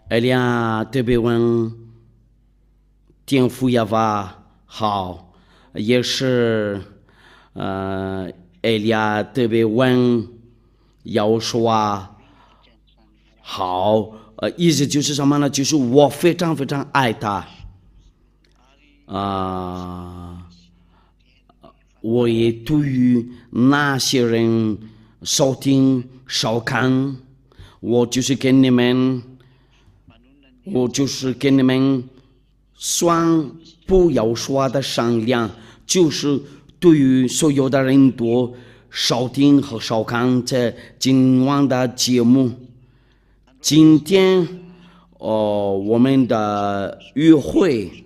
艾利亚特别问天父亚法好，也是艾利亚特别问要说好，意思就是什么呢？就是我非常非常爱他我也对于那些人收听收看，我就是跟你们算不要说的商量，就是对于所有的人都收听和收看这今晚的节目。今天我们的约会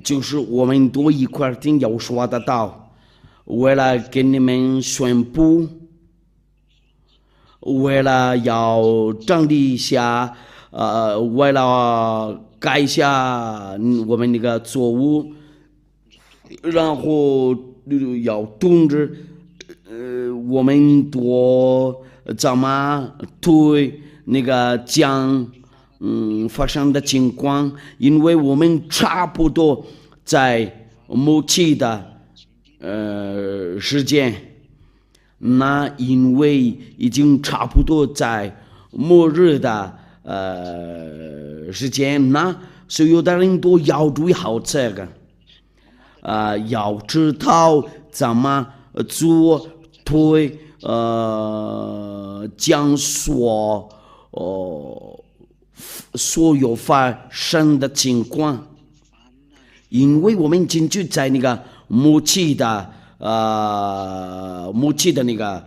就是我们都一块听要说的道，为了跟你们宣布，为了要整理一下，为了改一下我们那个错误，然后要通知我们多怎么对那个讲发生的情况，因为我们差不多在末期的时间，那因为已经差不多在末日的时间，那所有的人都要注意好这个。要知道怎么做对讲所有发生的情况，因为我们进去在那个末期的那个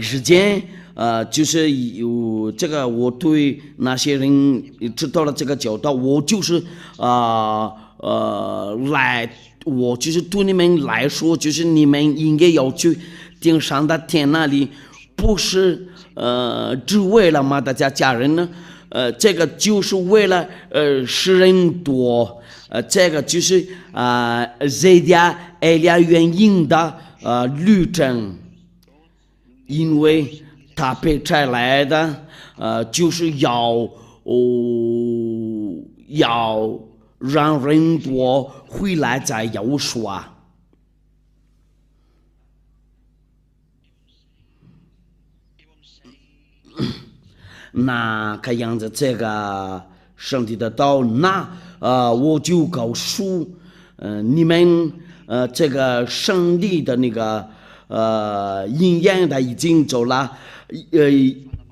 时间，就是有这个，我对那些人知道了这个教导，我就是我就是对你们来说，就是你们应该要去顶上的天那里，不是只为了嘛大家人呢，这个就是为了使人多，这个就是这家艾利亚原因的旅程。因为他被差来的，就是要让人多回来再要说。那个样子，这个上帝的道，那我就告诉你们，这个上帝的那个应验的已经走了，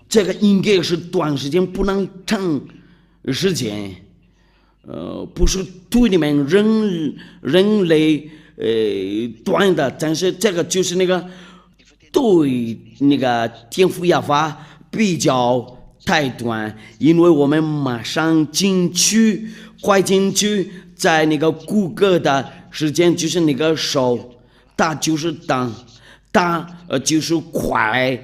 这个应该是短时间，不能长时间，不是对你们人类短的，但是这个就是那个对那个天赋亚法比较太短，因为我们马上快进去，在那个谷歌的时间就是那个手，它就是当。它就是快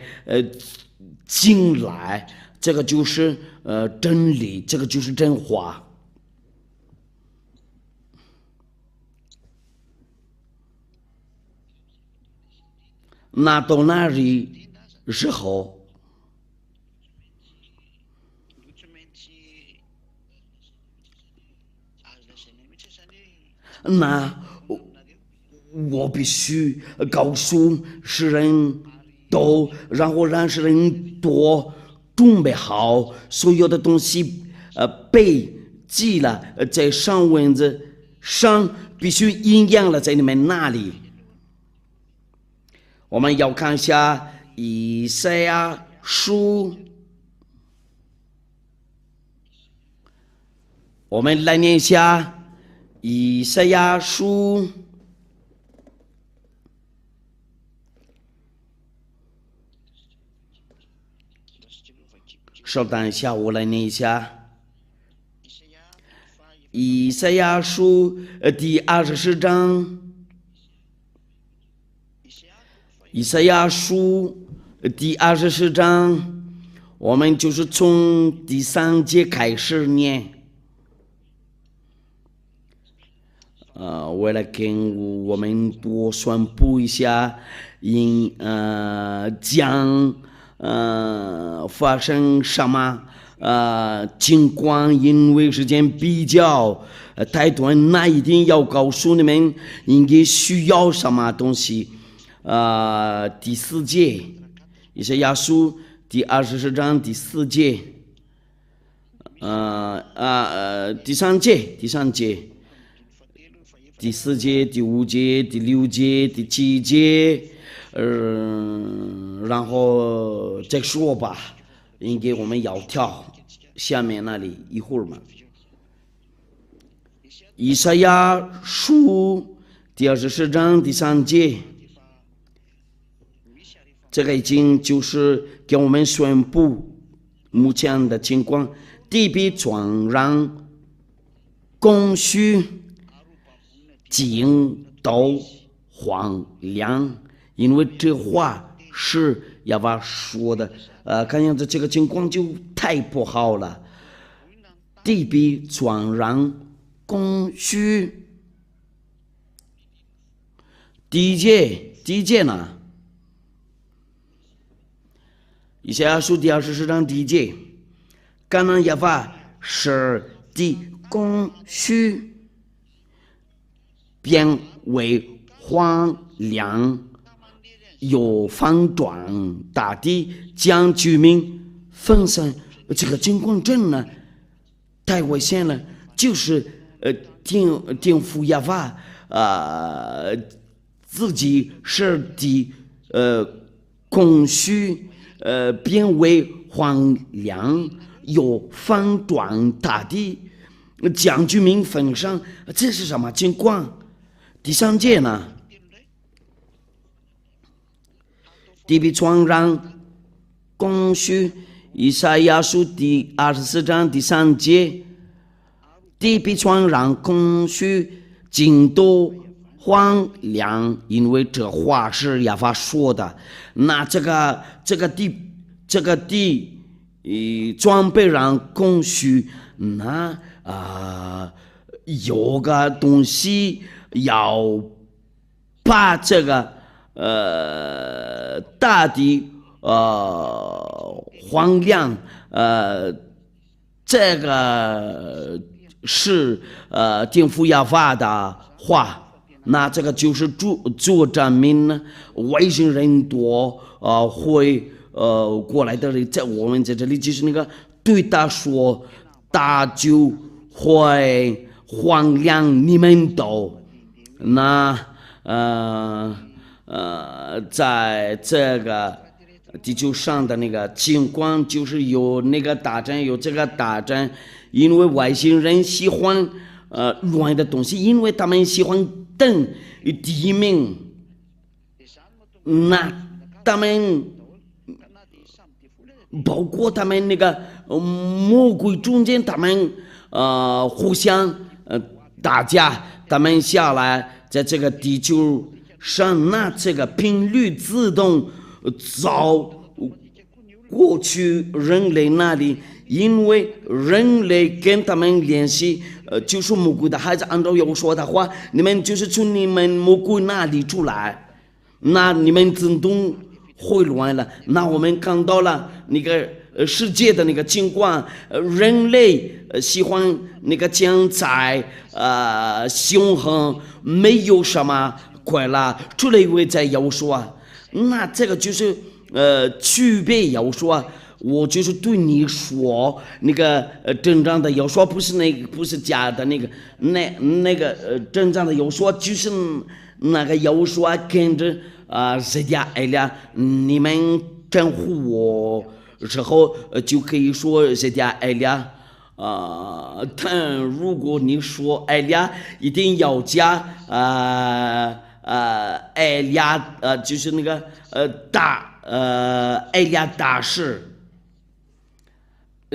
进来，这个就是真理，这个就是真话。那到那里时候，那我必须告诉世人都，然后让世人都准备好所有的东西，背记了在上文字上必须应验了在你们那里。我们要看一下以赛亚书，我们来念一下以赛亚书。稍等一下，我来念一下。以赛亚书第24章，以赛亚书第24章，我们就是从第3节开始念。为了跟我们多宣布一下，讲发生什么情况，因为时间比较太短，那一定要告诉你们应该需要什么东西。第4节，以赛亚书第24章第4节，第3节，第4节、第5节、第6节、第7节，然后再说吧，应该我们要跳下面那里一会儿嘛。以赛亚书第24章第3节，这个已经就是给我们宣布目前的情况，地必传让供需尽都荒凉，因为这话是耶和华说的。看样子这个情况就太不好了。地必传让供需，第一节呢？以赛亚书第24章第1节，干让耶和华使地供需变为荒凉，有翻转大地，将居民分散。这个情况真的太危险了，就是颠覆耶和华自己使地供需变为荒凉，有翻转大地，将居民分散。这是什么情况？第3节呢？地必传让供需，以赛亚书第24章第3节，地必传让供需尽都荒凉，因为这话是耶和华说的。那这个地装备让供需，那有个东西要把这个大地荒凉，这个是颠覆耶和华的话。那这个就是做证明呢，外星人多会过来的，在我们在这里就是那个对他说，他就会荒凉你们都。那在这个地球上的那个情况，就是有那个大战，有这个大战，因为外星人喜欢乱的东西，因为他们喜欢等地名，那他们包括他们那个魔鬼中间，他们互相打架，他们下来在这个地球上，那这个频率自动找过去人类那里，因为人类跟他们联系，就是魔鬼的孩子，按照耶和华说的话，你们就是从你们魔鬼那里出来，那你们自动会乱了。那我们看到了那个世界的那个情况，人类喜欢那个钱财，凶狠，没有什么快乐，除了因为在耶和华说，那这个就是区别耶和华。我就是对你说，那个真正的耶和华不是那个，不是假的那个，那个真正的耶和华就是那个耶和华跟着谁家艾利亚，你们称呼我之后就可以说谁家艾利亚。但如果你说艾利亚，一定要加艾利亚，就是那个艾利亚大师。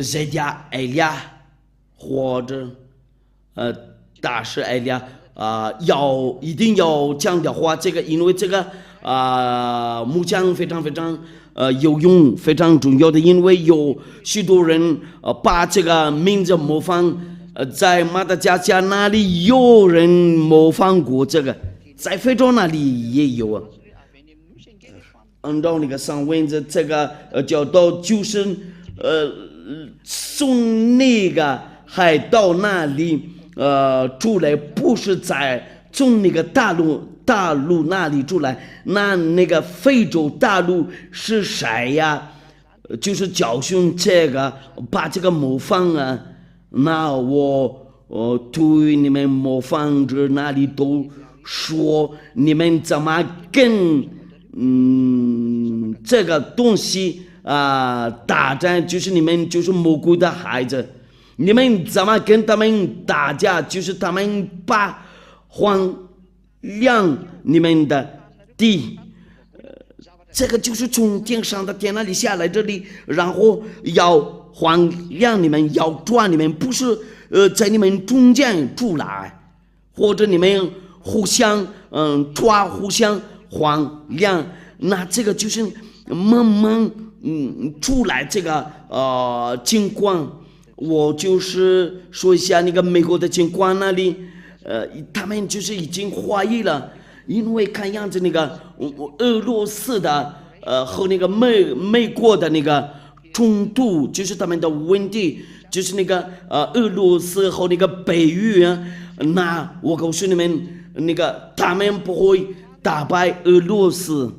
谁家艾利亚或者大师艾利亚一定要讲的话，这个因为这个木匠非常非常有用，非常重要的，因为有许多人把这个名字模仿，在马达加斯加那里有人模仿过这个，在非洲那里也有按照那个上文字这个教导，就是从那个海岛那里出来，不是从那个大陆那里出来，那个非洲大陆是谁呀？就是教训这个，把这个模仿啊，那我对你们模仿者那里都说，你们怎么跟这个东西打战，就是你们就是魔鬼的孩子，你们怎么跟他们打架？就是他们把荒凉你们的地。这个就是从天上的天那里下来这里，然后要荒凉你们，要抓你们，不是在你们中间出来，或者你们互相抓，互相荒凉，那这个就是慢慢出来这个情况。我就是说一下那个美国的情况那里，他们就是已经怀疑了。因为看样子那个俄罗斯的和那个美国的那个冲突，就是他们的问题，就是那个俄罗斯和那个北约啊，那我告诉你们，那个他们不会打败俄罗斯。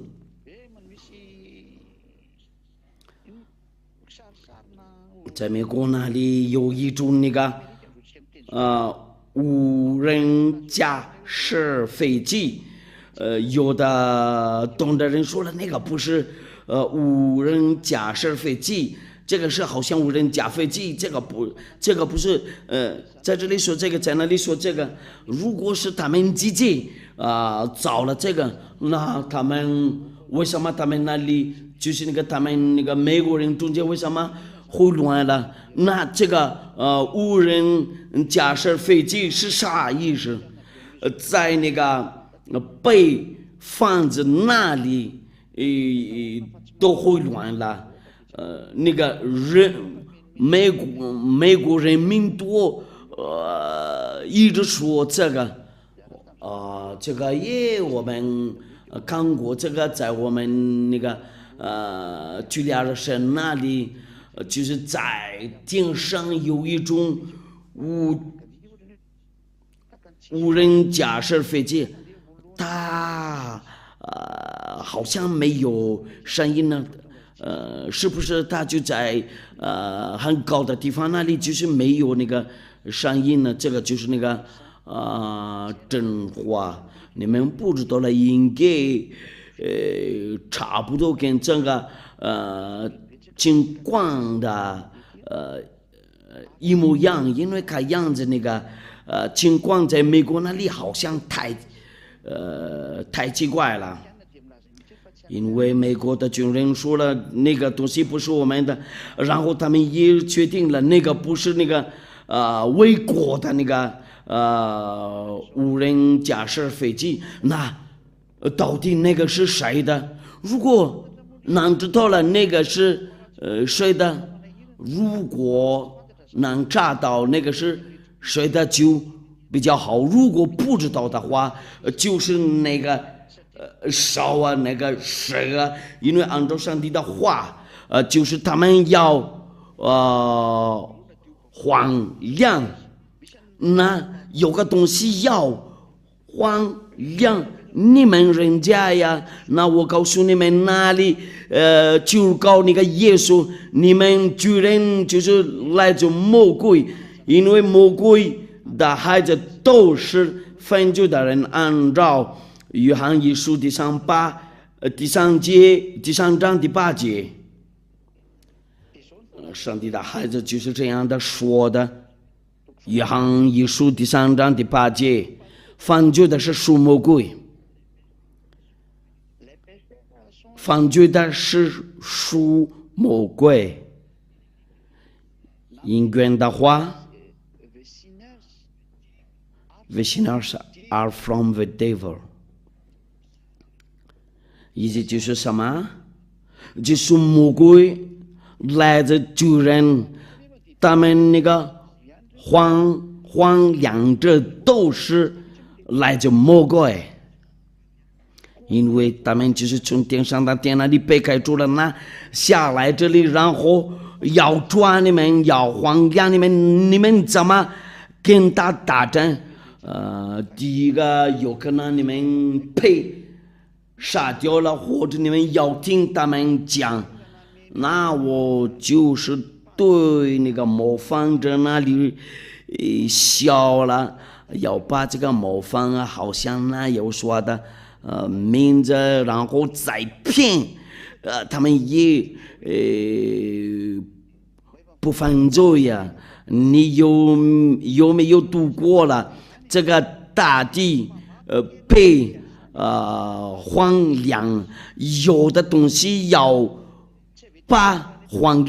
在美国那里有一种那个无人驾驶飞机。有的懂的人说了，那个不是无人驾驶飞机，这个是好像无人驾飞机，这个不是在这里说这个，在那里说这个。如果是他们自己找了这个，那他们为什么他们那里就是那个他们那个美国人中间为什么会乱了？那这个无人驾驶飞机是啥意思？在那个北方子那里都会乱了，那个美国人民多一直说这个这个也我们看过，这个在我们那个叙利亚省那里，就是在天上有一种无人驾驶飞机。它好像没有声音呢，是不是它就在很高的地方那里就是没有那个声音呢？这个就是那个真话，你们不知道了，应该差不多跟这个情况的一模一样，因为看样子那个情况在美国那里好像太奇怪了，因为美国的军人说了那个东西不是我们的，然后他们也确定了那个不是那个美国的那个无人驾驶飞机，那到底那个是谁的？如果能知道了那个是谁的，如果能查到那个是谁的就比较好，如果不知道的话，就是那个烧啊，那个谁啊，因为按照上帝的话，就是他们要荒凉，那有个东西要荒凉，你们人家呀，那我告诉你们哪里就告那个耶稣，你们居然就是来自魔鬼，因为魔鬼的孩子都是犯罪的人，按照约翰一书第三章第8节，上帝的孩子就是这样的说的。约翰一书第3章第8节，犯罪的是属魔鬼，犯罪的是属魔鬼。英文的话，The sinners are from the devil。意思就是什么？就是魔鬼来自主人，他们那个荒凉者都是来自魔鬼。因为他们就是从天上的天那里被开出了那下来这里，然后要抓你们，要还押你们，你们怎么跟他打仗？第一个有可能你们被杀掉了，或者你们要听他们讲，那我就是对那个模仿者那里笑了，要把这个模仿啊，好像那有说的名字，然后再骗他们也不犯罪呀。你有没有读过了？这个大地被荒凉，有的东西要把荒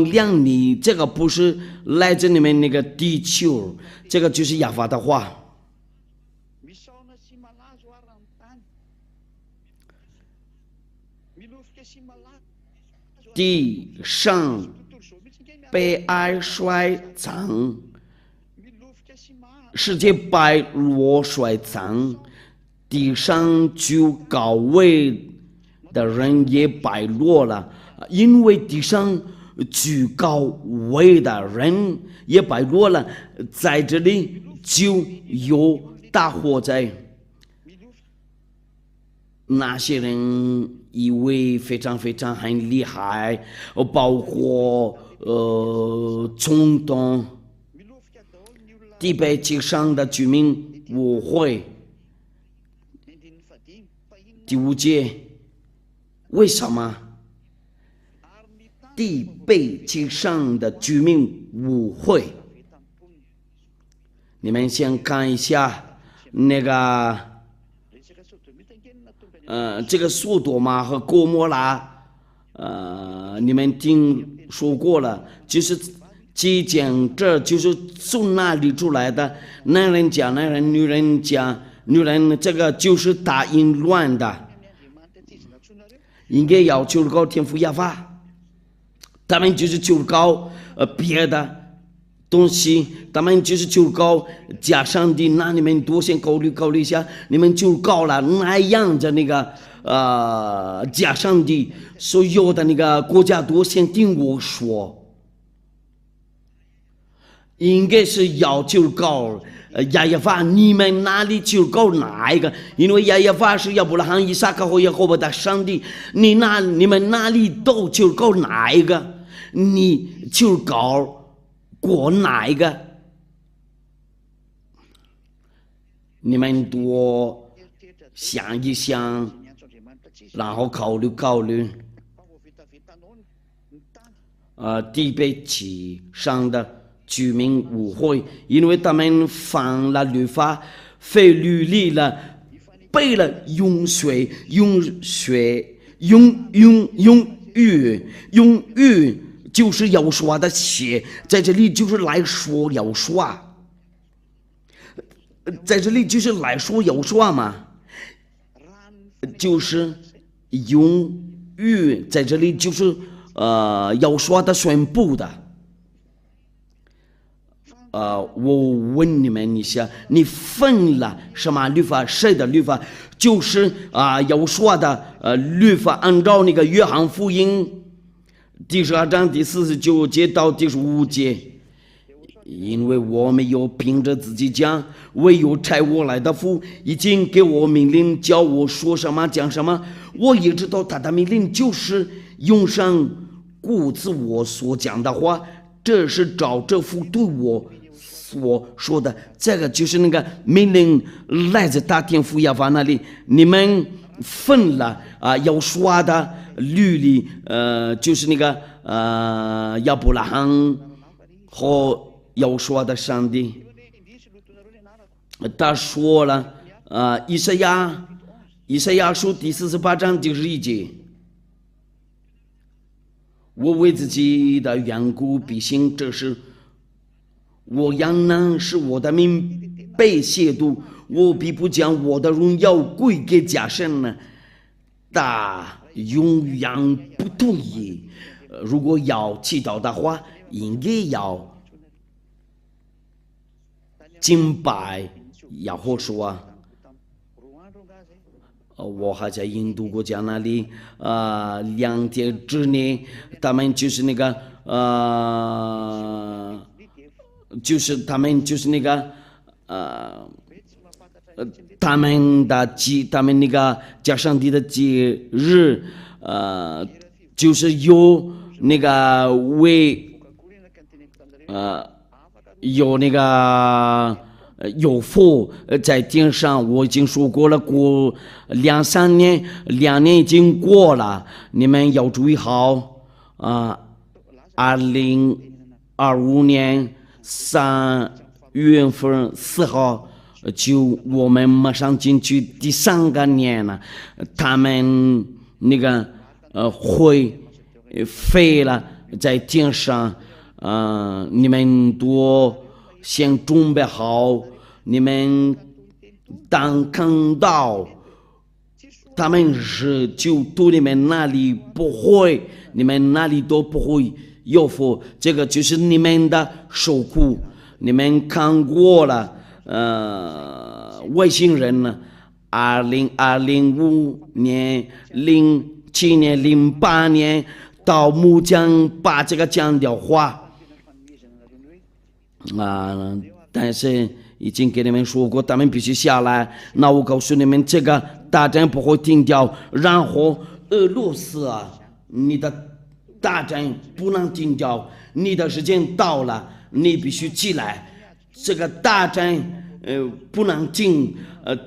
凉你这个不是来自你们那个地球，这个就是亚法的话。地上被爱摔脏，世界败落摔脏，地上居高位的人也败落了，因为地上居高位的人也败落了，在这里就有大火灾。那些人以为非常非常很厉害，包括总统、地北极上的居民误会。第五节，为什么地北极上的居民误会？你们先看一下那个。这个索多玛和哥摩拉，你们听说过了，就是即将这就是从哪里出来的？男人讲男人，女人讲女人，这个就是大淫乱的，应该要求告天父亚法，他们就是求告别的东西，他们就是求告假上帝，那你们多先考虑一下，你们求告了那样的那个假上帝，所有的那个国家多先听我说，应该是要求告亚亚法，你们哪里求告哪一个？因为亚亚法是亚伯拉罕、以撒和雅各伯的上帝，你们哪里都求告哪一个？你求告过哪一个？你们多想一想，然后考虑。地北极上的居民误会，因为他们犯了律法，非律例了，背了用语。就是要说的血，在这里就是来说要说，在这里就是来说要说嘛，就是用语，在这里就是要说的宣布的。我问你们一下，你犯了什么律法？谁的律法？就是要说的律法，按照那个约翰福音第12章第49节到第15节，因为我没有凭着自己讲，唯有差我来的父已经给我命令，叫我说什么讲什么。我也知道他的命令就是用上顾自我所讲的话，这是照着父对我所说的。这个就是那个命令来自大天父亚法那里，你们分了要说的律例，就是那个亚伯拉罕和要说的上帝，他说了，以赛亚书第48章第11节，我为自己的缘故必行这事，我仍然使我的名被亵渎，我必不将我的荣耀归给假神呢。他永远不同意。如果要祈祷的话，应该要敬拜耶和华。我还在印度国家那里2天之内，他们就是那个就是他们就是那个他们那个加上帝的节日就是有那个有那个有福在天上，我已经说过了，过2-3年，2年已经过了，你们要注意好2025年3月份4号，就我们马上进去第3个年了，他们那个会飞了在天上，你们都先准备好，你们当看到他们是就到你们那里不会，你们那里都不会有福，这个就是你们的受苦。你们看过了外星人呢，2005年、07年、08年到木匠把这个讲掉话但是已经给你们说过，他们必须下来。那我告诉你们，这个大战不会停掉。然后俄罗斯你的大战不能停掉，你的时间到了，你必须起来。这个大战不能停，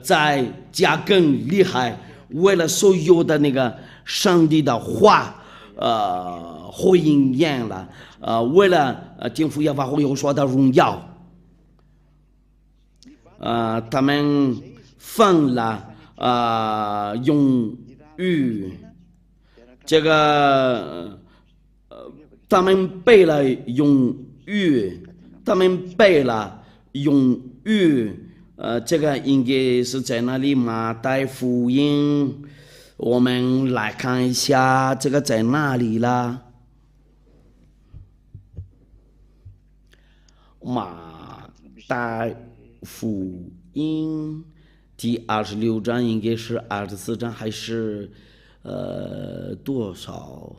再加更厉害。为了所有的那个上帝的话会应验了，为了天父耶和华会有说的荣耀。他们放了用语，这个他们背了用语，他们背了用语，这个应该是在哪里？马太福音，我们来看一下这个在哪里啦？马太福音第26章应该是24章还是多少？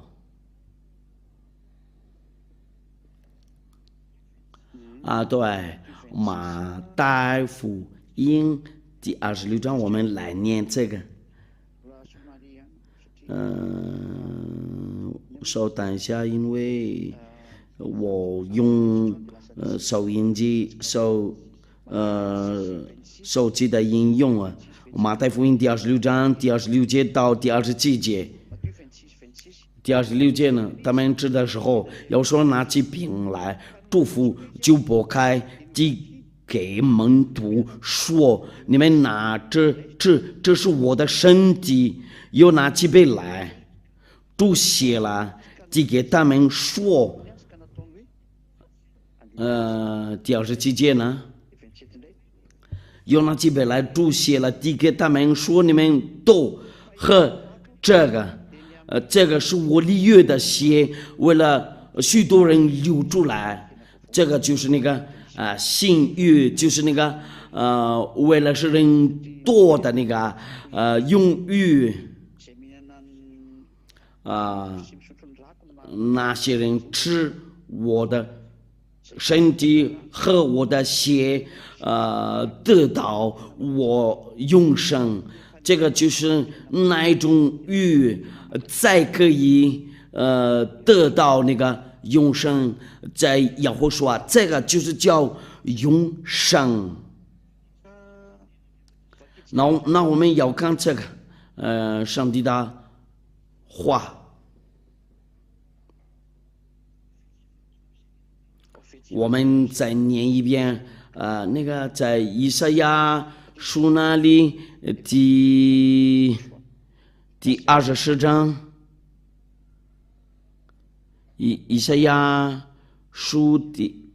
对，马太福音第26章，我们来念这个。稍等一下，因为我用收音机手机的应用马太福音第26章第26节到第27节。第26节呢，他们吃的时候要说拿起饼来，祝福就拨开，递给门徒说：“你们拿着，这是我的身体。”又拿起杯来，注谢了，递给他们说。第27节呢，又拿起杯来，注谢了，递给他们说：“你们都喝这个，这个是我立约的血，为了许多人流出来。”这个就是那个新约，就是那个为了是人多的那个用语那些人吃我的身体喝我的血，得到我永生。这个就是那一种语才可以得到那个永生。在耶和华说，这个就是叫永生。那我们要看这个上帝的话。我们再念一遍，那个在以赛亚书那里第24章，以赛亚书第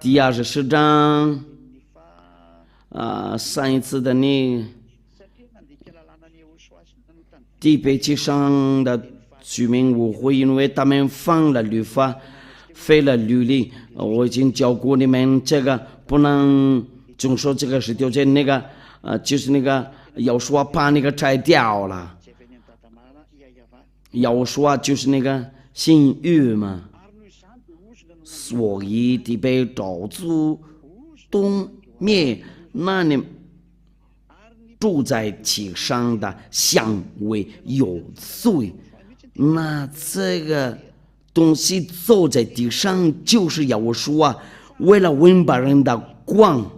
24章，上一次的那地北其上的居民误会，因为他们犯了律法。废了律例，我已经教过你们，这个不能遵守这个10条诫，那个就是那个要说把那个摘掉了，要说就是那个性欲嘛，所以得被找出东灭那里住在其上的香味有罪，那这个东西走在地上就是要说为了文巴人的光，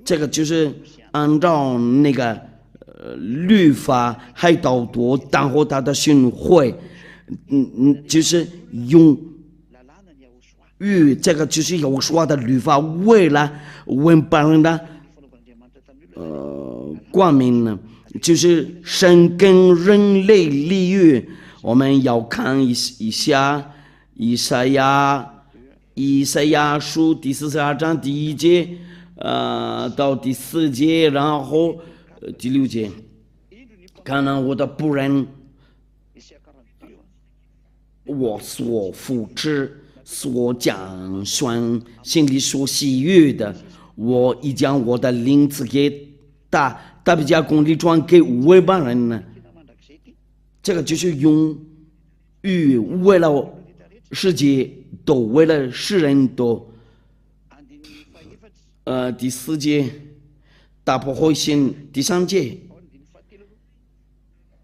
这个就是按照那个律法还到多当后他的训会，就是用这个就是要说的律法为了文巴人的光明呢，就是神跟人类立约。我们要看一下以赛亚书第42章第1节到第4节，然后第6节，看到我的仆人，我所扶持所讲宣心里所喜悦的，我已将我的灵赐给大比加公理传给外邦人呢。这个就是用与为了世界都为了世人都第4节打破灰心，第3节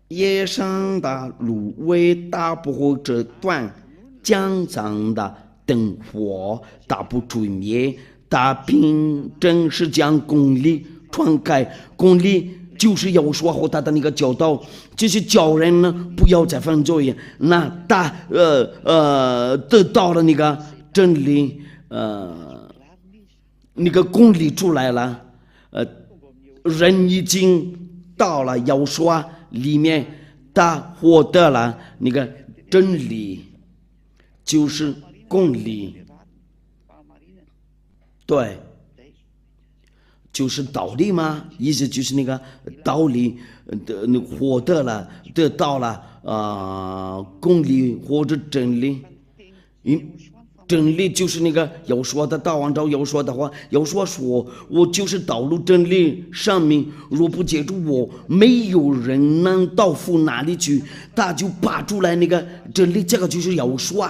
野上的芦苇打破这段江上的灯火，打不追灭，大兵正是将公理传开，公理就是要说好他的那个教导，就是教人呢不要再犯罪，那得到了那个真理，那个公理出来了，人已经到了要说里面，他获得了那个真理，就是公理，对。就是道理嘛，意思就是那个道理获得了，得到了公理或者真理。真理就是那个要说的道，按照要说的话，要说我就是道路真理上面，若不借助我，没有人能到父那里去，他就拔出来那个真理，这个就是要说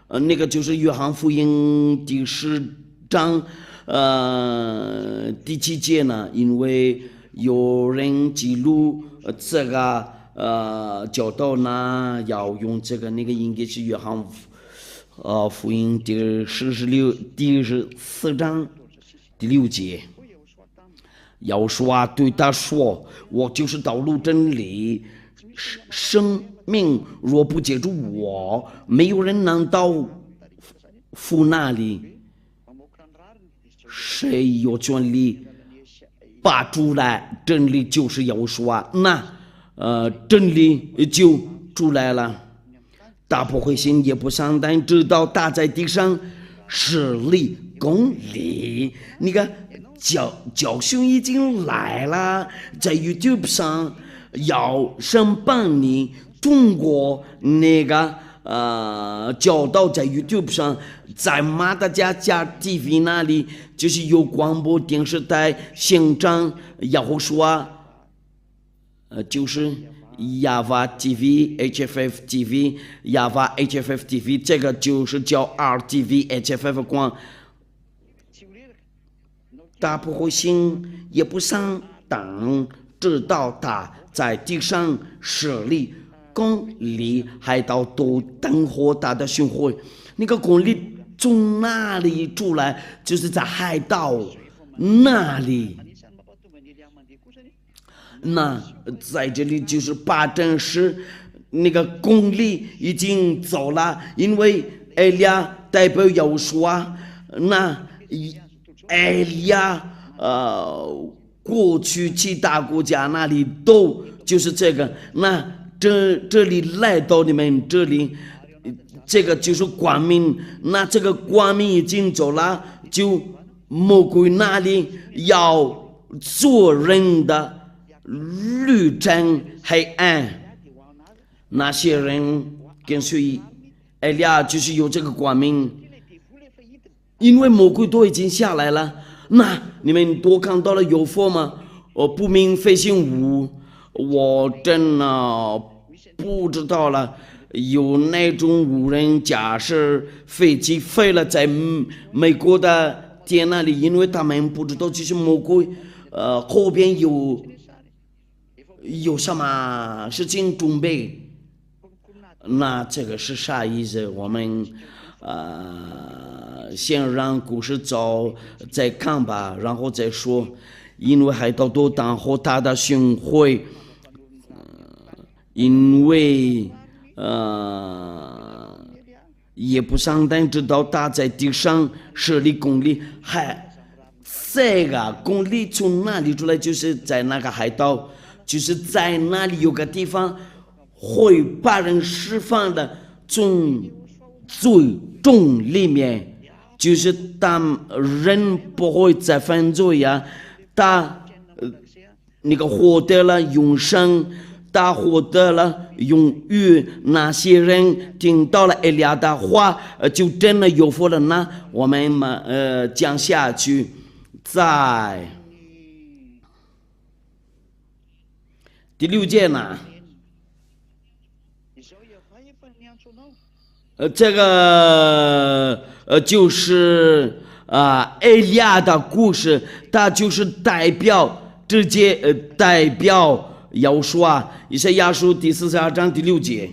那个就是约翰福音第10章第7节呢，因为有人记录这个教导呢，要用这个那个应该是约翰福音第14章第6节，要说对他说，我就是道路真理生命，若不借助我，没有人能到父那里。谁有权利拔出来真理，就是要说那真理就出来了。打破灰心也不上单，直到打在地上实力公理。那个教训已经来了，在 YouTube 上要审判你，中国那个教导在 YouTube 上，在马达加TV 那里就是有广播电视台现场要说就是亚华 TV、HFF TV、亚华 HFF TV， 这个就是叫 RTV、HFF 光。打破灰心也不上当，直到他在地上实力公理，还到都等候他的巡回。那个公理从哪里出来？就是在海岛那里。那在这里就是把真实那个公理已经走了，因为埃利亚代表要说那埃利亚过去其他国家那里都就是这个，那这里来到你们这里，这个就是光明，那这个光明已经走了，就魔鬼那里要做人的绿灯黑暗，那些人跟随埃利亚就是有这个光明，因为魔鬼都已经下来了，那你们都看到了有佛吗？不明飞行物，我真的不知道了。有那种无人驾驶飞机飞了在美国的天那里，因为他们不知道这是魔鬼，后边有什么事情准备。那这个是啥意思？我们先让故事走，再看吧，然后再说。因为海盗多当和他的巡回，因为也不相当知道他在地上10公里，这个公里从哪里出来？就是在那个海盗，就是在那里有个地方会把人释放的，从最重里面，就是当人不会再犯罪呀，他那个获得了永生，他获得了永远。那些人听到了以利亚的话，就真的有福了呢。我们讲下去，在第6节呢。这个就是以利亚的故事，它就是直接代表要说以赛亚书第42章第6节，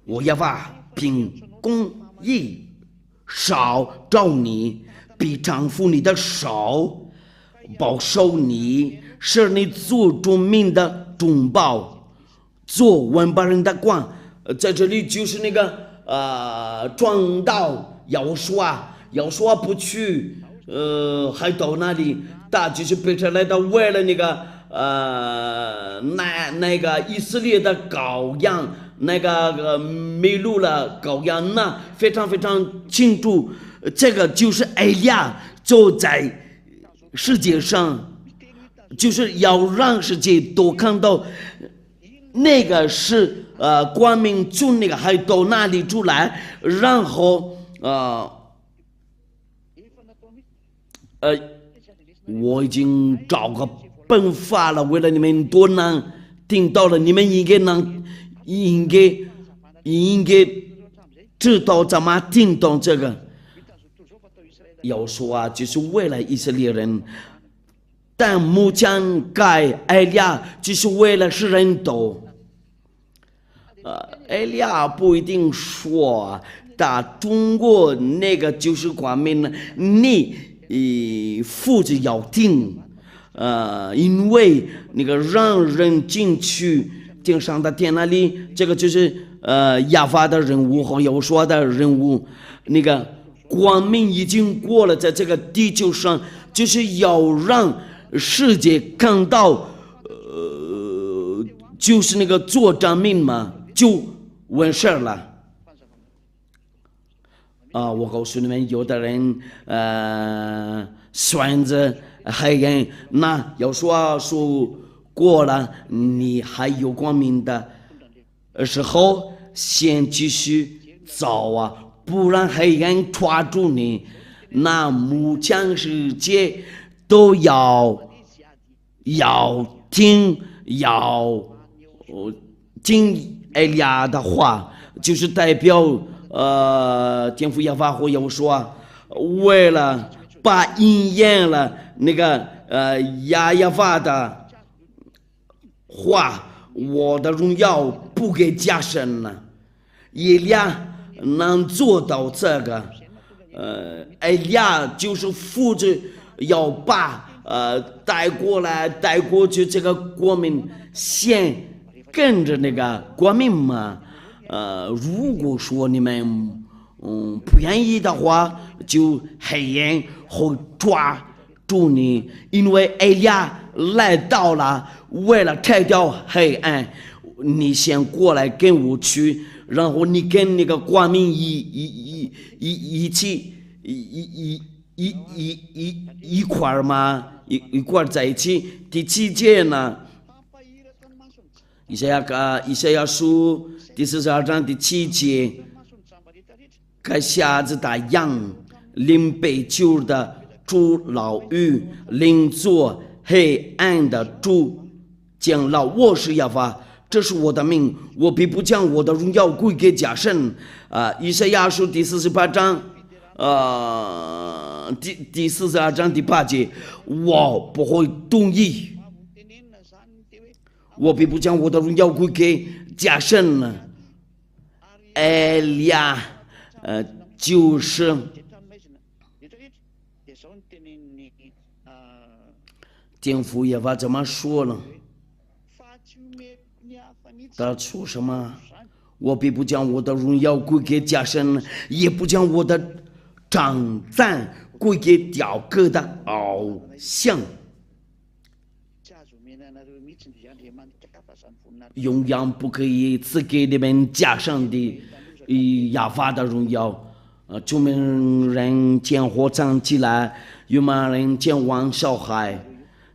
我耶和华凭公义手召你，必丈夫你的手，保守你，使你做众民的中保，做万邦人的光。在这里就是那个撞到要说不去海盗那里，他就是被出来的，为了那个以色列的羔羊，那个迷路了羔羊，那非常非常清楚。这个就是以利亚走在世界上，就是要让世界都看到那个是光明从那个海盗那里出来，然后我已经找个办法了，为了你们都能听到了，你们应该知道怎么听懂这个。要说就是为了以色列人，但目前该以利亚就是为了使人多。以利亚不一定说他中国那个就是光明了，你负责要听，因为那个让人进去天上的天那里，这个就是亚法的人物和有说的人物，那个光明已经过了，在这个地球上，就是要让世界看到，就是那个做证明嘛，就完事了。我告诉你们，有的人选择黑暗，那要说过了，你还有光明的时候，先继续走不然黑暗抓住你。那目前世界都要听以利亚的话，就是代表天父耶和华会有说，为了把应验了那个耶和华的话，我的荣耀不给加深了。以利亚能做到这个，以利亚就是负责要把带过去这个国民，先跟着那个国民嘛。如果说你们不愿意的话，就黑暗会抓住你，因为以利亚来到了，为了拆掉黑暗，你先过来跟我去，然后你跟那个光明一起一块儿嘛，一块儿在一起。第7节呢，以赛亚书第42章第7节，该瞎子的羊，领被囚的出牢狱，领作黑暗的主将老。我是亚法，这是我的命，我必不将我的荣耀归给假神。以赛亚书第48章，第42章第8节，我不会同意，我必不将我的荣耀归给假神。埃利亚，就是天父耶和华怎么说了？他说什么？我必不将我的荣耀归给假神，也不将我的称赞归给雕刻的偶像。永远不可以赐给你们假神的亚法的荣耀。出门人见火葬起来，有骂人见亡小孩。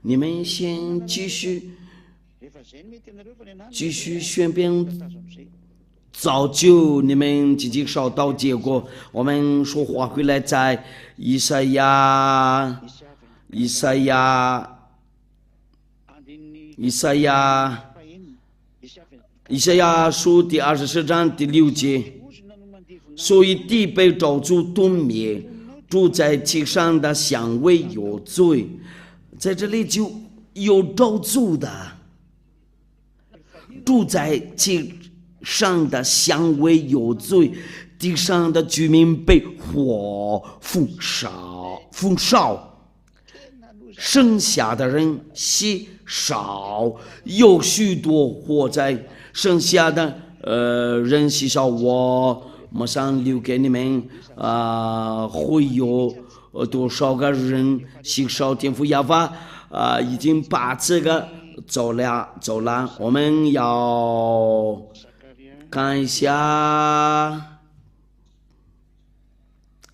你们先继续宣辩，造就你们自己烧到结果。我们说话回来，在以赛亚书第24章第6节，所以地被咒诅吞灭，住在其上的香味有罪。在这里就有咒诅的，住在其上的香味有罪，地上的居民被火焚烧，剩下的人稀少，有许多火灾，剩下的人稀少，我马上留给你们。会有多少个人稀少？天父亚法已经把这个走了。我们要看一下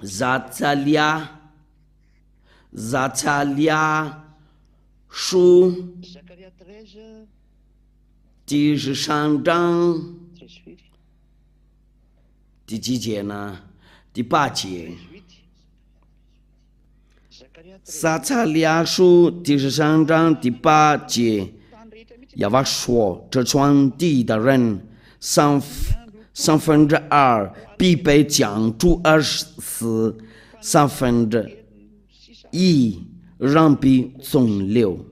撒迦利亚书第13章第几节呢？第8节。撒迦利亚书第13章第8节，亚法说：这传地的人3分之2必被将主而死，3分之1人必存留，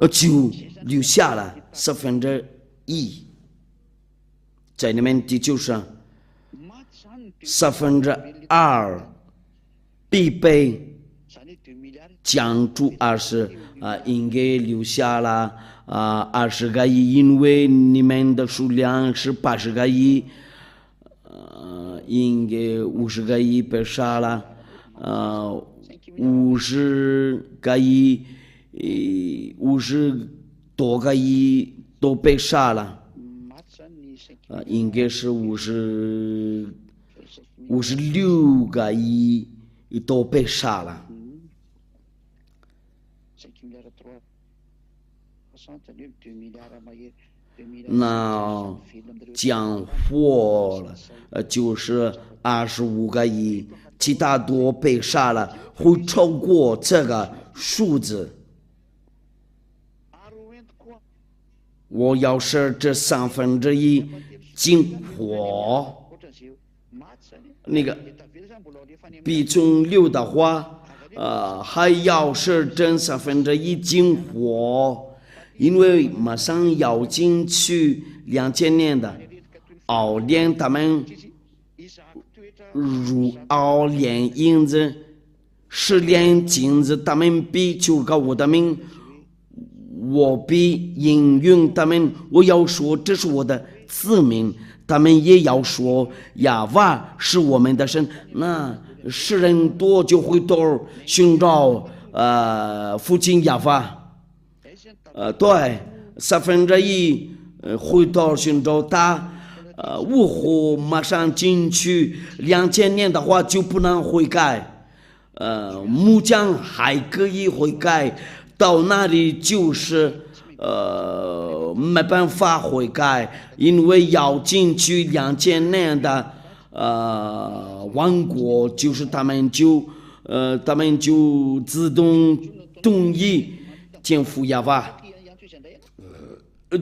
就留下了4分之1。在你们地球上，4分之2必被将主而死，应该留下了20个亿，因为你们的数量是80个亿，应该50个亿被杀了，50个亿，50多个亿都被杀了，应该是56个亿都被杀了。那降火了，就是25个亿，其他都被杀了，会超过这个数字。我要是这3分之1进火，那个比重6的话，还要是这3分之1进火。因为马上要进去2000年的熬炼，他们如熬炼银子，10炼金子，他们必求告我的命，我必应允他们。我要说这是我的子民，他们也要说亚法是我们的神。那世人多就会多寻找父亲亚法。对，4分之1回到寻找他，无法马上进去。2000年的话就不能悔改，木匠还可以悔改，到那里就是没办法悔改，因为要进去2000年的王国，就是他们就他们就自动同意见父亚法。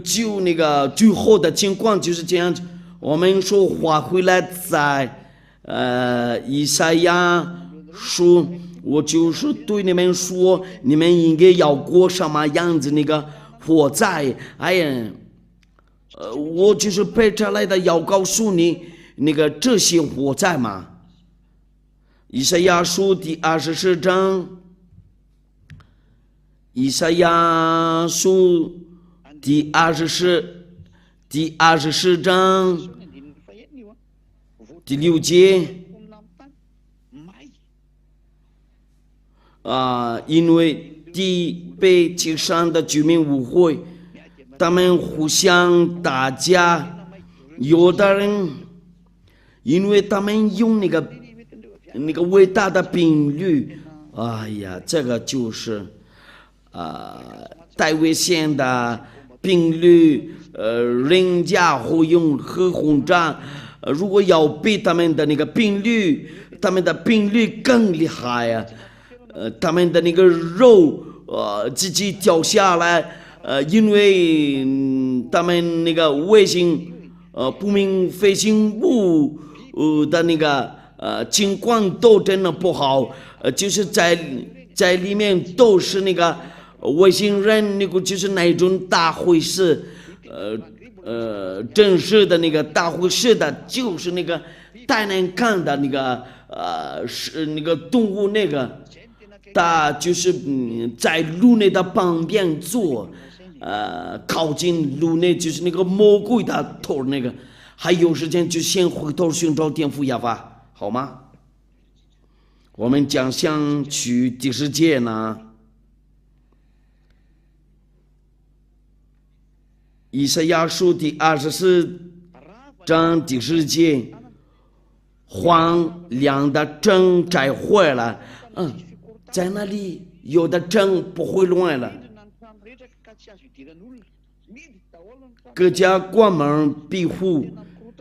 就那个最后的情况就是这样。我们说话回来在以赛亚书，我就是对你们说，你们应该要过什么样子那个火灾。哎呀，我就是背出来的，要告诉你那个这些火灾嘛。以赛亚书第24章，以赛亚书第24章第6节因为地被地上的居民误会，他们互相打架，有的人因为他们用那个伟大的频率，哎呀，这个就是带危险的频率，人家会用核轰炸，如果要比他们的那个频率，他们的频率更厉害啊，他们的那个肉自己掉下来，因为他们那个卫星不明飞行物的那个情况都真的不好，就是在里面都是那个外星人，那个就是那种大会师，正式的那个大会师的，就是那个带人看的那个是那个动物那个，他就是在路内的旁边坐，靠近路内就是那个魔鬼的头那个，还有时间就先回头寻找天父亚法，好吗？我们将想去第10节呢。以赛亚书第24章第10节，荒凉的城摘坏了，在那里有的城不会乱了，各家关门闭户，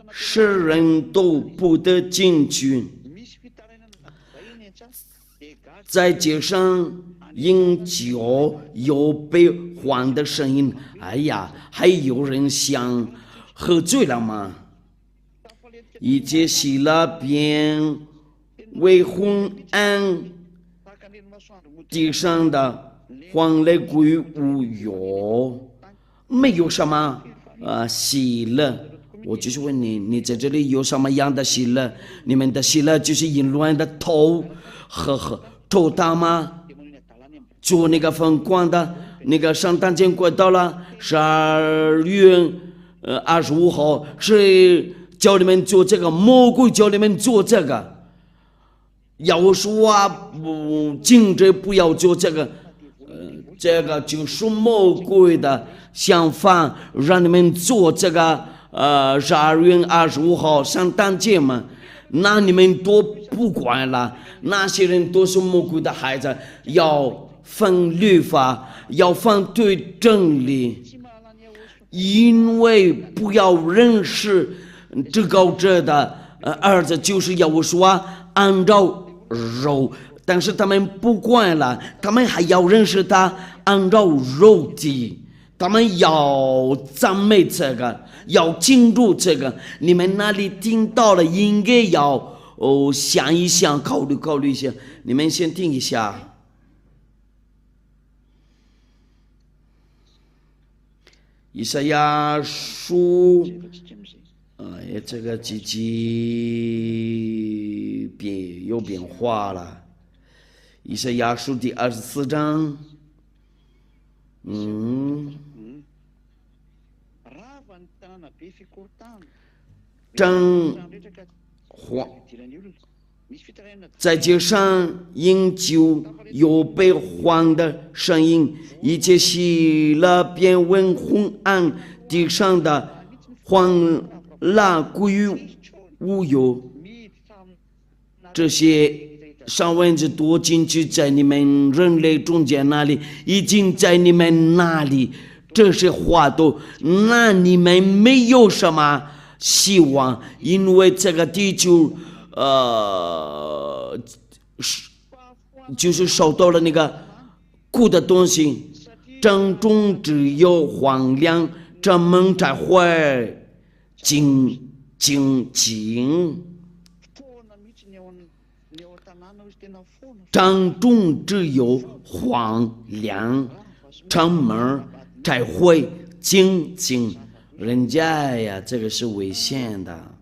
世人都不得进去，在街上饮酒有被换的声音。哎呀，还有人想喝醉了吗？一切喜乐变为昏暗，地上的黄泪归无有，没有什么喜乐。我就是问你，你在这里有什么样的喜乐？你们的喜乐就是淫乱的头和头大吗？做那个疯狂的那个圣诞节快到了，12月25号，谁叫你们做这个？魔鬼叫你们做这个。要说禁止不要做这个，这个就是魔鬼的想法，让你们做这个12月25号圣诞节嘛。那你们都不管了，那些人都是魔鬼的孩子，要反律法，要反对真理，因为不要认识至高者的儿子，就是要说按照肉，但是他们不管了，他们还要认识他按照肉体，他们要赞美这个，要敬重这个。你们那里听到了，应该要想一想，考虑一下。你们先听一下。以赛亚书，这个几集有变化了。以赛亚书第24章，在街上饮酒有被换的声音，一切喜乐变为昏暗，地上的荒烂归于无有。这些上蚊子多进去在你们人类中间那里，已经在你们那里，这些话都，那你们没有什么希望，因为这个地球就是收到了那个苦的东西，正中只有荒凉，这门才会静。正中只有荒凉，这门才会静。人家呀，这个是危险的。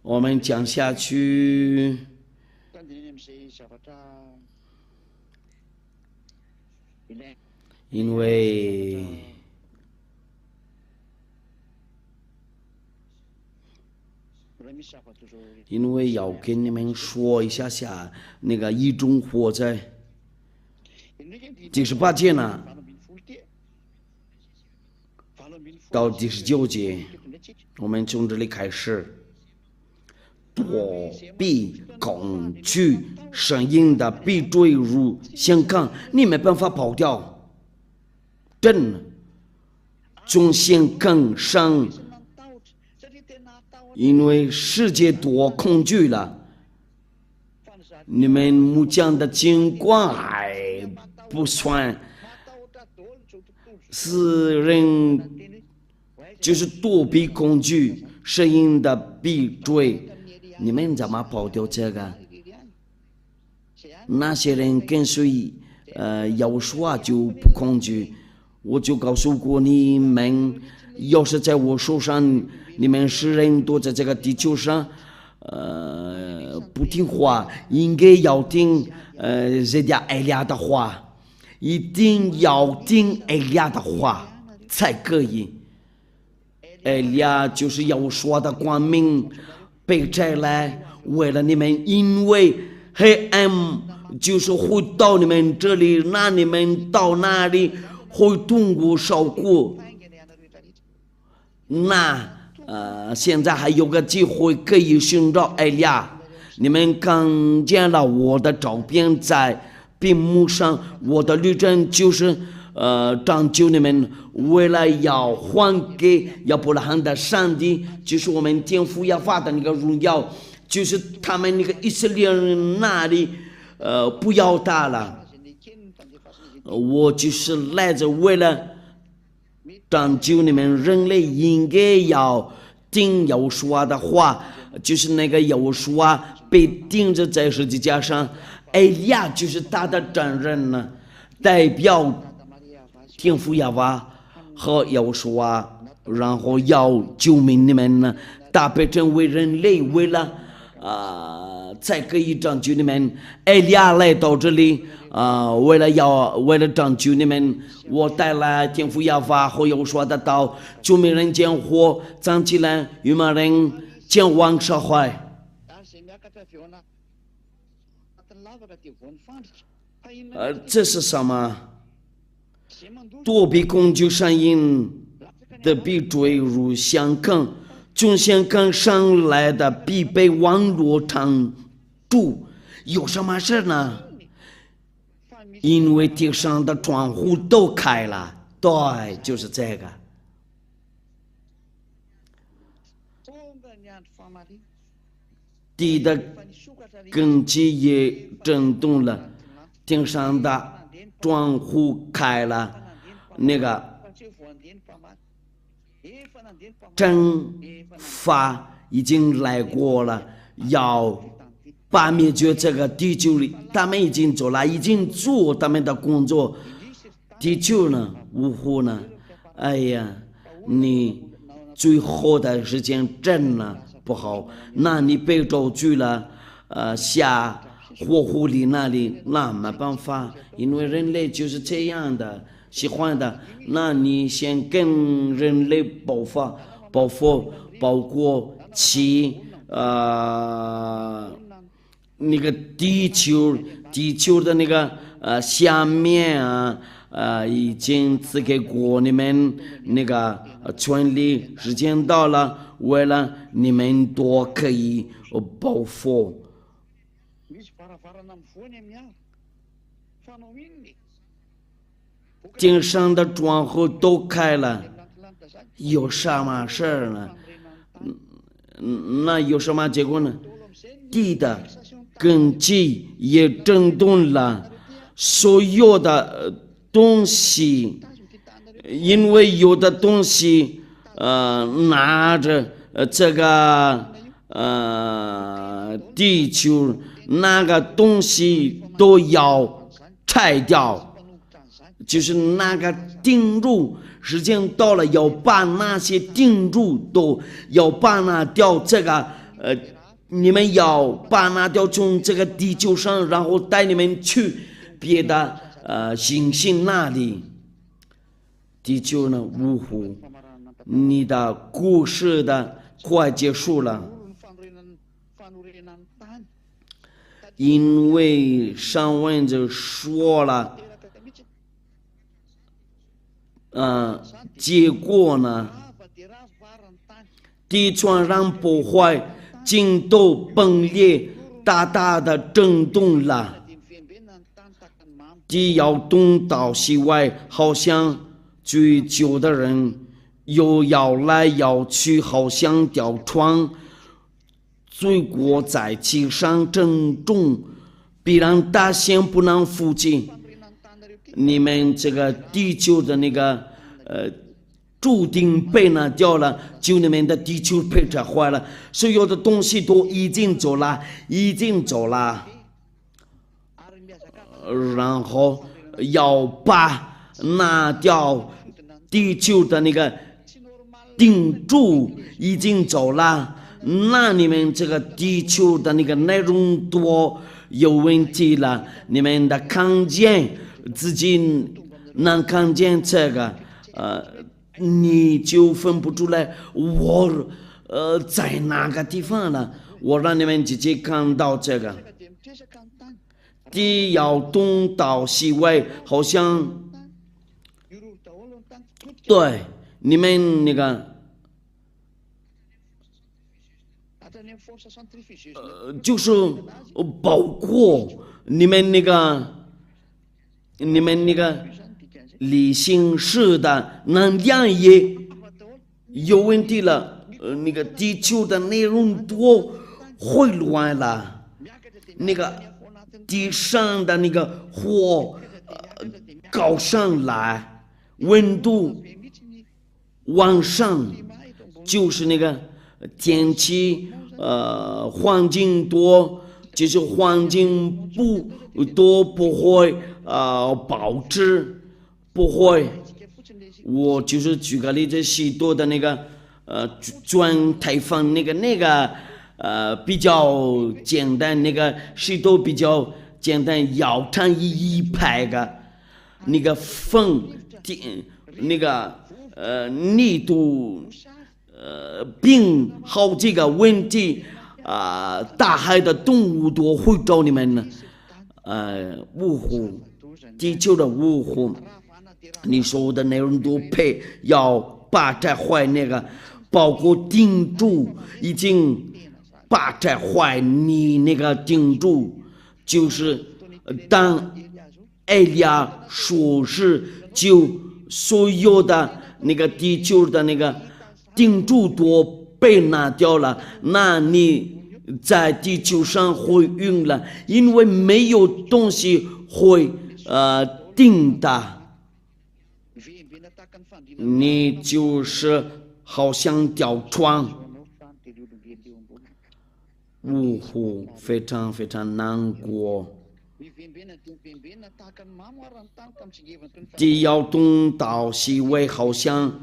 我们讲下去，因为要跟你们说一下那个一种火灾，第18节呢，到第19节，我们从这里开始。躲避恐惧声音的必坠入陷坑，你没办法跑掉，真的，从陷坑上，因为世界多恐惧了。你们木匠的情况还不算，是人就是躲避恐惧声音的必坠。你们怎么跑掉这个？那些人跟随要说就不恐惧。我就告诉过你们，要是在我手上，你们是人都在这个地球上，不听话，应该要听人家艾利亚的话，一定要听艾利亚的话才可以。艾利亚就是要说的光明。被摘来，为了你们，因为黑暗就是会到你们这里，那你们到那里会痛苦受苦。那现在还有个机会可以寻找艾利亚。你们看见了我的照片在屏幕上，我的旅程就是拯救你们，为了要还给亚伯拉罕的上帝，就是我们天父亚法的那个荣耀，就是他们那个以色列人那里不要他了。我就是来自为了拯救你们，人类应该要听耶和华的话，就是那个耶和华被钉着在十字架上，艾利亚就是他的证人呢，代表天父亚法和耶和华，然后要救命你们呢，大被成为人类，为了才可以拯救你们。艾利亚来到这里为了拯救你们，我带来天父亚法和耶和华的道，救命人间火藏起来，愚昧人前往社会。这是什么？躲避恐惧声音的必坠入陷坑，从陷坑上来的必被网络挡住。有什么事呢？因为地上的窗户都开了。对，就是这个。地的根基也震动了，地上的窗户开了，那个征伐已经来过了，要把灭绝这个地球里，他们已经做了，已经做他们的工作。地球呢，呜呼呢，哎呀，你最后的时间真的不好，那你被抓去了，下火狐狸那里，那没办法，因为人类就是这样的，喜欢的。那你先跟人类爆过气，那个地球的那个下面已经赐给过你们那个权利，时间到了，为了你们都可以报复。顶上的窗户都开了，有什么事儿呢？那有什么结果呢？地的根基也震动了，所有的东西，因为有的东西拿着这个地球那个东西都要拆掉，就是那个钉柱，时间到了要把那些钉柱都要把那掉，这个你们要把那掉从这个地球上，然后带你们去别的行星那里。地球呢，呜呼，你的故事的快结束了，因为上文就说了，结果呢，地船上破坏，井都崩裂，大大的震动了，地要东倒西歪，好像追求的人又摇来摇去，好像吊床，罪过在其上郑重，必然大限不能复进。你们这个地球的那个注定被拿掉了，就你们的地球被拆坏了，所有的东西都已经走了，然后要把拿掉地球的那个钉柱已经走了，那你们这个地球的那个内容多有问题了，你们的看见自己能看见这个你就分不出来我在哪个地方了，我让你们直接看到这个地要东倒西歪，好像对你们那个就是包括你们那个理性式的能量也有问题了，那个地球的内容都混乱了，那个地上的那个火高上来，温度往上，就是那个天气环境多，就是环境不会保质。不会，我就是举个例子，许多的那个转台风那个比较简单，那个许多比较简单，要长一排个那个风那个力度并好几个问题大海的动物都会找你们呢呜呼，地球的呜呼。你说的内容都配要把这坏那个，包括钉柱已经把这坏你那个钉柱，就是当艾利亚说是就所有的那个地球的那个钉柱都被拿掉了，那你在地球上会晕了，因为没有东西会钉的。你就是好像吊床，呜呼，非常非常难过。地要东倒西歪，好像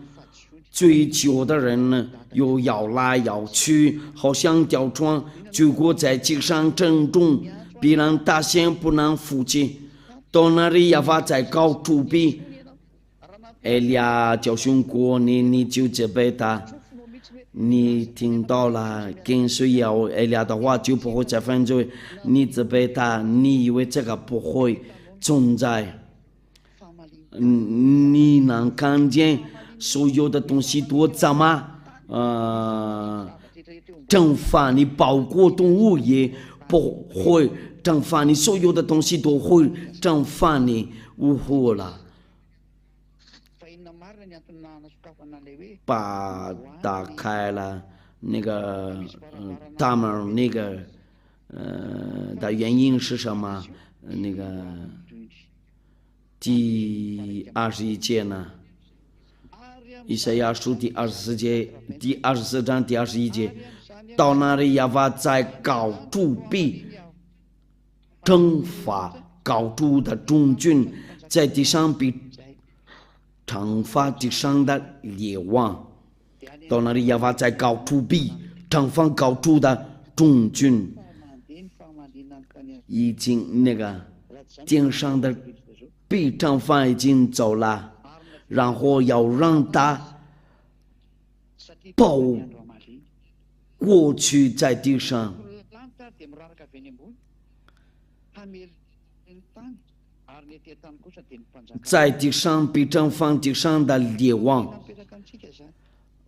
追求的人呢又摇来摇去，好像吊床，结果在地上郑重，必然大限不能复进。到那里要发在高处比。艾利亚教训过你就责备他，你听到了跟随艾利亚的话就不会再犯罪，你责备他，你以为这个不会存在，你能看见所有的东西都怎么蒸发你，包括动物也不会蒸发你，所有的东西都会蒸发你，呜呼了。把打开了那个大门那个的原因是什么？那个第21节呢？以赛亚书第24章第21节，到那里耶和华在高处必征伐高处的众军，在地上必惩罚地上的列王。到那里耶和华在高处必惩罚高处的众军。已经那个顶上的必惩罚已经走了，然后要让他跑过去在地上。在地上必惩罚地上的列王。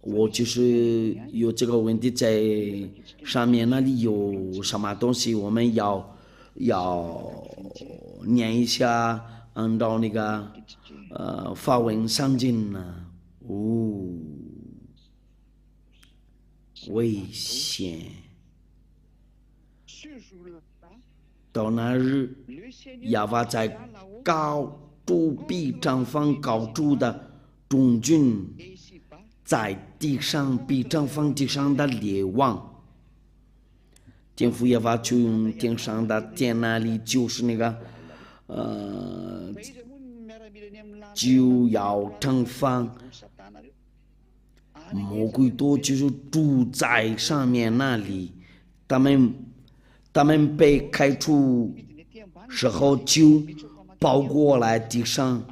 我就是有这个问题，在上面那里有什么东西，我们要念一下，按照那个法文上进呢。危险！到那日，耶和华在高处必惩罚高处的众军，在地上必惩罚地上的列王。天父耶和华从天上的天那里，就是那个就要惩罚魔鬼多，就是住在上面那里，他们被开除时候就包过来地上，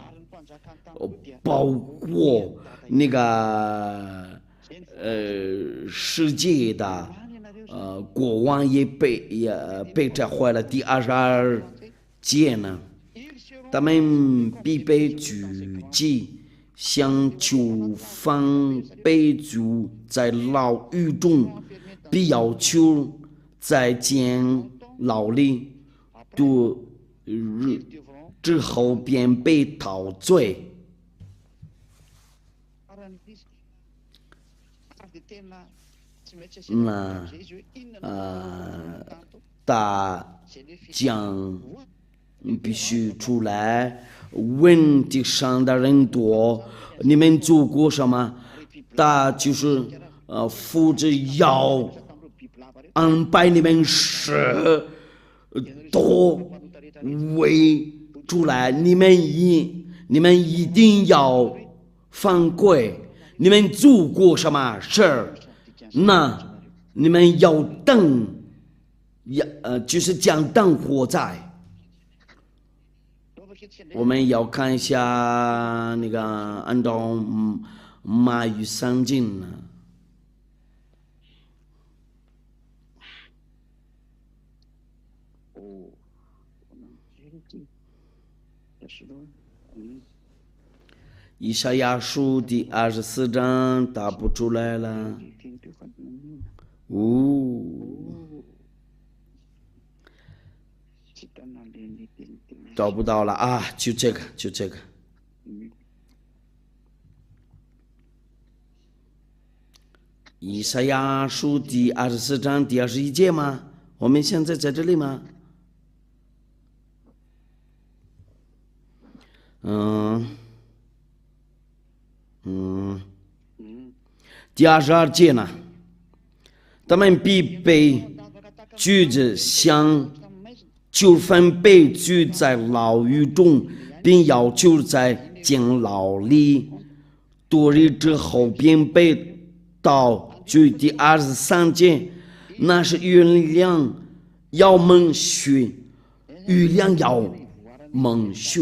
包括那个世界的国王也被这坏了。第22节呢，他们必被举起，像囚犯被囚在牢狱中，必要求在监牢里度日之后，便被陶醉。那大将必须出来问地上的人多，你们做过什么？他就是扶着腰安排你们10多位出来，你们一定要犯规。你们做过什么事儿？那你们要等，就是将等活在。我们要看一下那个按照马语上进呢。以赛亚书第24章打不出来了。找不到了啊！就这个。以赛亚书第24章第21节吗？我们现在在这里吗？第22节呢？他们必被举着，像囚犯被拘在牢狱中，并要求在监牢里多日之后，便被到就第23节，那是月亮要蒙羞，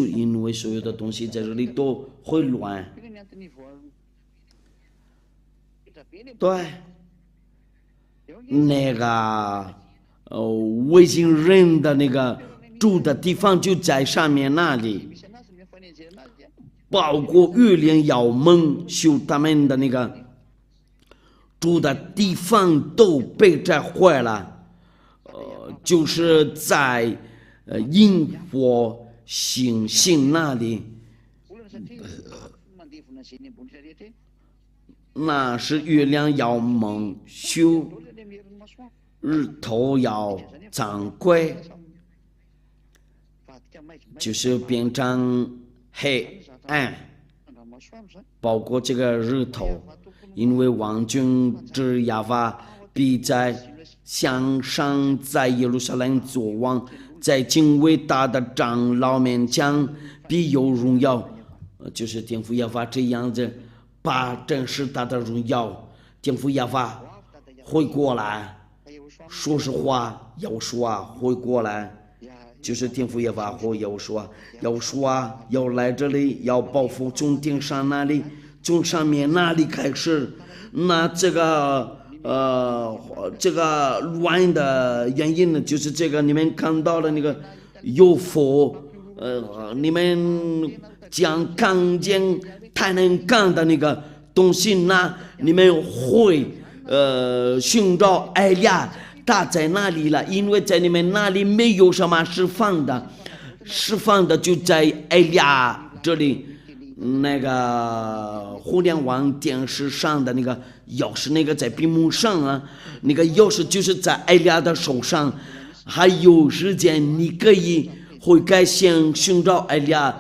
因为所有的东西在这里都会乱。对，那个外星人的那个住的地方就在上面那里，包括月亮要蒙羞，他们的那个住的地方都被这坏了。就是在萤火星星那里，那是月亮要蒙羞，日头要掌柜，就是变成黑暗，包括这个日头，因为王君之亚法必在向上，在耶路撒冷作王，在敬畏他的长老面前必有荣耀，就是天父亚法这样子，把真实他的荣耀，天父亚法会过来，说实话要说会过来。就是天父耶和华要说要来这里，要报复从顶上那里，从上面那里开始。那这个乱的原因呢，就是这个你们看到了那个有佛，你们将看见太能干的那个东西，那你们会寻找艾利亚。他在哪里了？因为在你们那里没有什么释放的就在艾利亚这里。那个互联网电视上的那个钥匙，那个在屏幕上啊，那个钥匙就是在艾利亚的手上。还有时间，你可以回该先寻找艾利亚。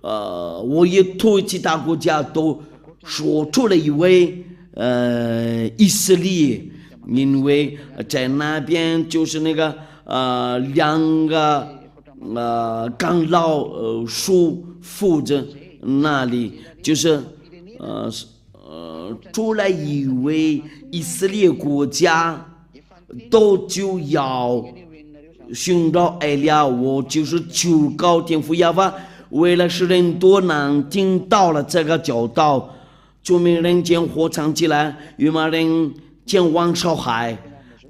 我也对其他国家都说出了一位以色列。因为在那边就是那个两个长老叔负责那里，就是出来一位以色列国家都就要寻找艾利亚。我就是求告天父耶和华，为了使人多能听到了这个教导，就没人将火藏起来，与马人将往烧海，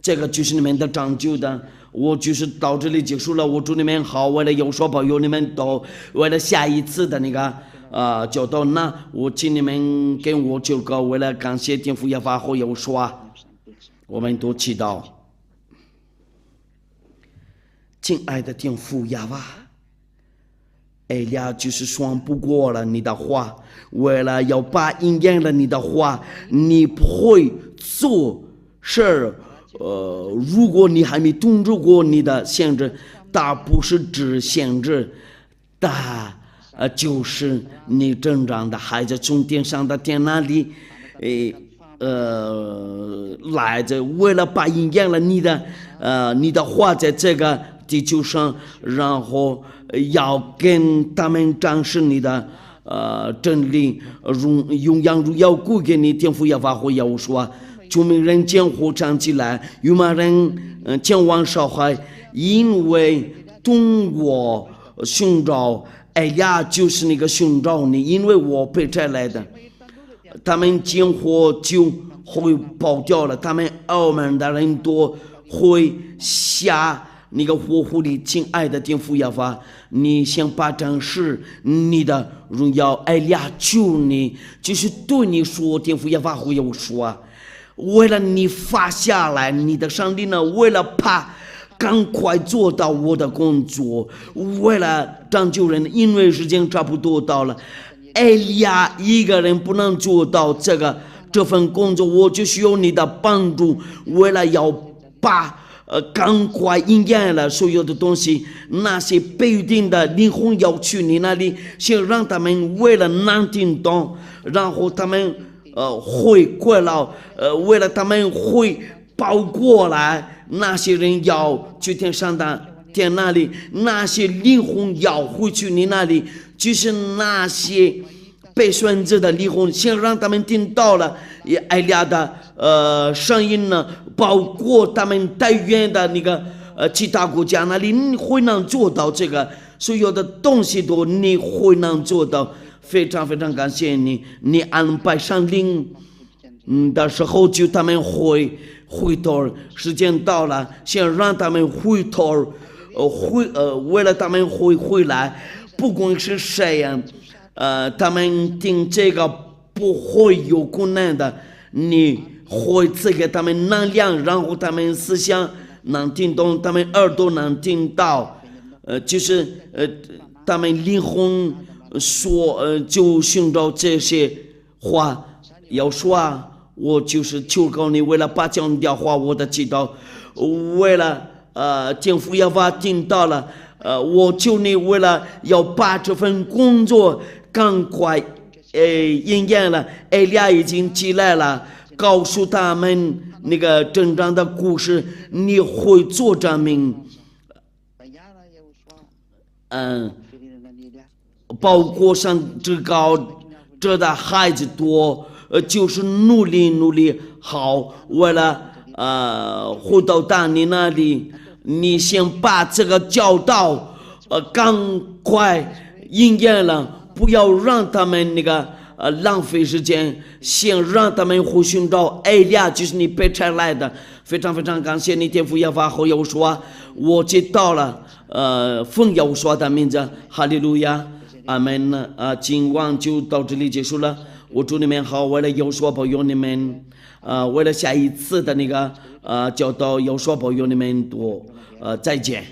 这个就是你们的拯救的。我就是到这里结束了，我祝你们好，为了有所保佑你们都，为了下一次的那个教导，那我请你们跟我求告，为了感谢天父耶和华和有说，我们都祈祷。亲爱的天父耶和华，艾利亚就是说不过了你的话，为了要把应验了你的话，你不会做事。如果你还没动作过你的限制，它不是只限制，它就是你成长的孩子从天上的天那里来着，为了把应验了你的话在这个地球上，然后要跟他们展示你的真理，荣耀荣耀归给你，天父耶和华和要说，就没人将火站起来，有没人将往烧海，因为通过寻找艾利亚就是那个寻找你，因为我被摘来的，他们将火就会爆掉了，他们傲慢的人多会下那个火湖里。亲爱的天父耶和华，你想把展示你的荣耀，艾利亚求你，就是对你说，天父耶和华会有说，为了你发下来你的上帝呢，为了怕赶快做到我的工作，为了拯救人，因为时间差不多到了，艾利亚一个人不能做到这份工作，我就需要你的帮助，为了要把赶快应验了所有的东西，那些被定的灵魂要去你那里，先让他们为了能听懂，然后他们会过来，为了他们会跑过来，那些人要去天上的天那里，那些灵魂要回去你那里，就是那些被选择的灵魂，先让他们听到了艾利亚的声音呢，包括他们太远的那个其他国家那里，你会能做到这个所有的东西都你会能做到。非常非常感谢你，你安排上灵的时候，就他们会回头，时间到了，先让他们回头，为了他们会回来，不管是谁呀，他们听这个不会有困难的，你会赐给他们能量，然后他们思想能听懂，他们耳朵能听到，就是他们灵魂说就寻找这些话要说我就是求告你，为了把讲的话我的祈祷，为了政府要把听到了，我求你为了要把这份工作赶快应验了，艾利亚已经起来了，告诉他们那个真正的故事，你会做证明。包括上至高，这的孩子多，就是努力好，为了回到大你那里，你先把这个教导赶快应验了，不要让他们那个浪费时间，先让他们去寻找艾利亚，就是你被差来的。非常感谢你，天父耶和华后耶和华，我知道了，奉耶和华的名字，哈利路亚，阿门。今晚就到这里结束了，我祝你们好，为了耶和华保佑你们，为了下一次的那个教导，耶和华保佑你们多，再见。